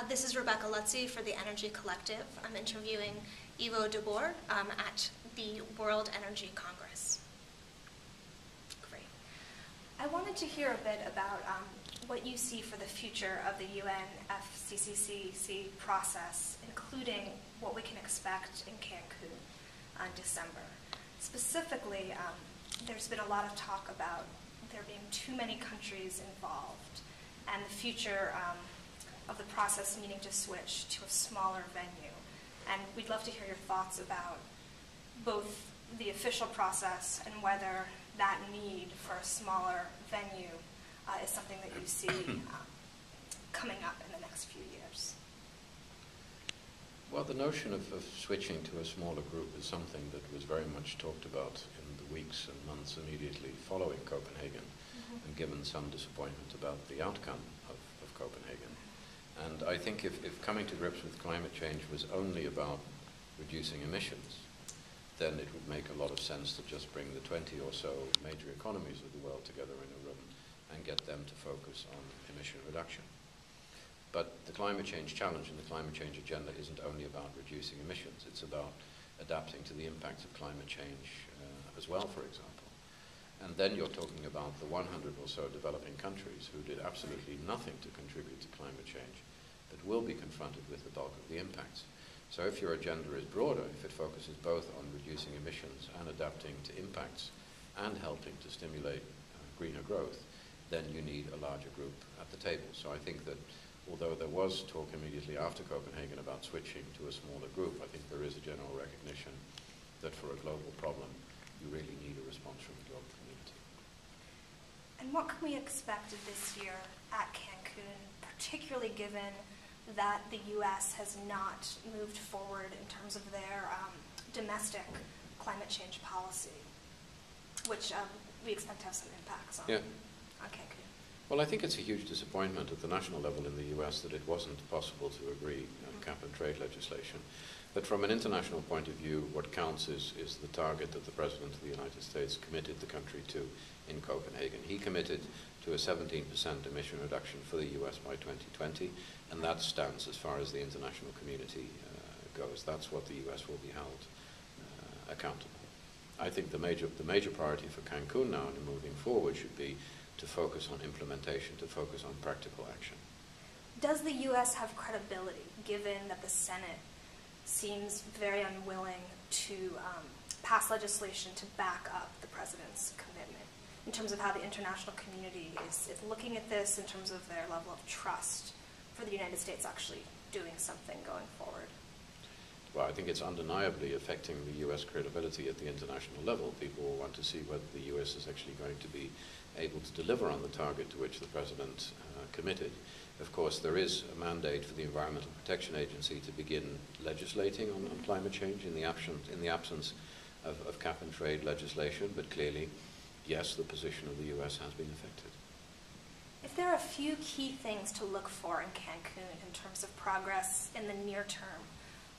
This is Rebecca Lutzy for the Energy Collective. I'm interviewing Yvo de Boer at the World Energy Congress. Great. I wanted to hear a bit about what you see for the future of the UNFCCC process, including what we can expect in Cancun in December. Specifically, there's been a lot of talk about there being too many countries involved and the future of the process needing to switch to a smaller venue. And we'd love to hear your thoughts about both the official process and whether that need for a smaller venue is something that you see coming up in the next few years. Well, the notion of switching to a smaller group is something that was very much talked about in the weeks and months immediately following Copenhagen, and given some disappointment about the outcome of Copenhagen. And I think if coming to grips with climate change was only about reducing emissions, then it would make a lot of sense to just bring the 20 or so major economies of the world together in a room and get them to focus on emission reduction. But the climate change challenge and the climate change agenda isn't only about reducing emissions, it's about adapting to the impacts of climate change as well, for example. And then you're talking about the 100 or so developing countries who did absolutely nothing to contribute to climate change, but will be confronted with the bulk of the impacts. So if your agenda is broader, if it focuses both on reducing emissions and adapting to impacts and helping to stimulate greener growth, then you need a larger group at the table. So I think that although there was talk immediately after Copenhagen about switching to a smaller group, I think there is a general recognition that for a global problem, you really need a response from the global community. And what can we expect this year at Cancun, particularly given that the U.S. has not moved forward in terms of their domestic climate change policy, which we expect to have some impacts on Cancun? Well, I think it's a huge disappointment at the national level in the U.S. that it wasn't possible to agree on cap-and-trade legislation. But from an international point of view, what counts is the target that the President of the United States committed the country to in Copenhagen. He committed to a 17% emission reduction for the U.S. by 2020, and that stands as far as the international community goes. That's what the U.S. will be held accountable. I think the major priority for Cancun now and moving forward should be to focus on implementation, to focus on practical action. Does the U.S. have credibility, given that the Senate seems very unwilling to pass legislation to back up the President's commitment, in terms of how the international community is looking at this, in terms of their level of trust for the United States actually doing something going forward? Well, I think it's undeniably affecting the U.S. credibility at the international level. People will want to see whether the U.S. is actually going to be able to deliver on the target to which the President committed. Of course, there is a mandate for the Environmental Protection Agency to begin legislating on climate change in the absence of cap-and-trade legislation, but clearly, yes, the position of the U.S. has been affected. If there are a few key things to look for in Cancun in terms of progress in the near term,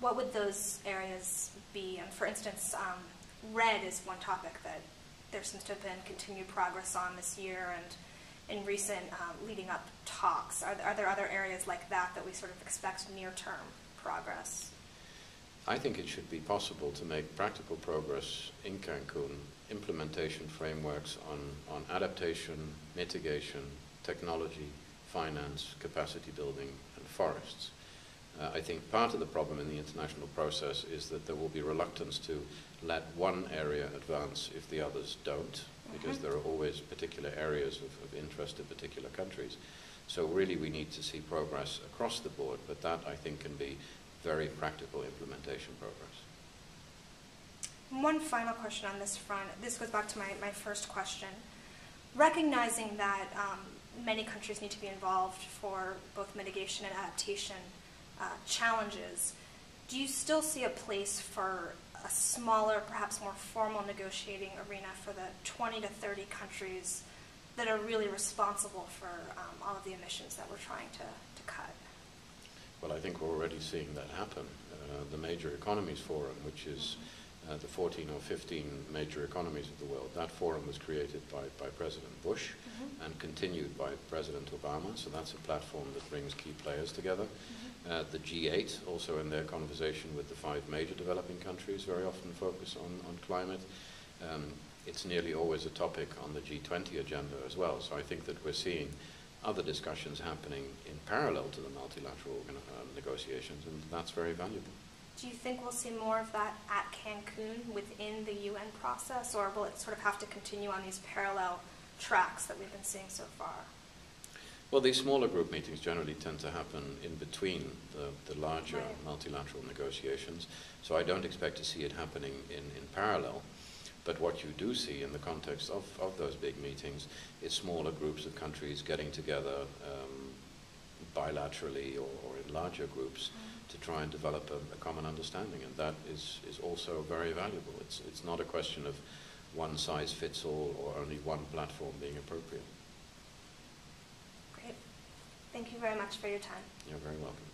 what would those areas be? And for instance, RED is one topic that there seems to have been continued progress on this year and in recent leading up talks. Are there other areas like that we sort of expect near-term progress? I think it should be possible to make practical progress in Cancun, implementation frameworks on adaptation, mitigation, technology, finance, capacity building, and forests. I think part of the problem in the international process is that there will be reluctance to let one area advance if the others don't, because there are always particular areas of interest in particular countries. So really we need to see progress across the board, but that I think can be very practical implementation progress. One final question on this front. This goes back to my first question. Recognizing that many countries need to be involved for both mitigation and adaptation challenges, do you still see a place for a smaller, perhaps more formal negotiating arena for the 20 to 30 countries that are really responsible for all of the emissions that we're trying to cut? Well, I think we're already seeing that happen. The Major Economies Forum, which is the 14 or 15 major economies of the world. That forum was created by President Bush and continued by President Obama, so that's a platform that brings key players together. The G8, also in their conversation with the 5 major developing countries, very often focus on climate. It's nearly always a topic on the G20 agenda as well, so I think that we're seeing other discussions happening in parallel to the multilateral negotiations, and that's very valuable. Do you think we'll see more of that at Cancun within the UN process, or will it sort of have to continue on these parallel tracks that we've been seeing so far? Well, these smaller group meetings generally tend to happen in between the larger multilateral negotiations, so I don't expect to see it happening in parallel. But what you do see in the context of those big meetings is smaller groups of countries getting together bilaterally or in larger groups to try and develop a common understanding, and that is also very valuable. It's not a question of one size fits all or only one platform being appropriate. Great. Thank you very much for your time. You're very welcome.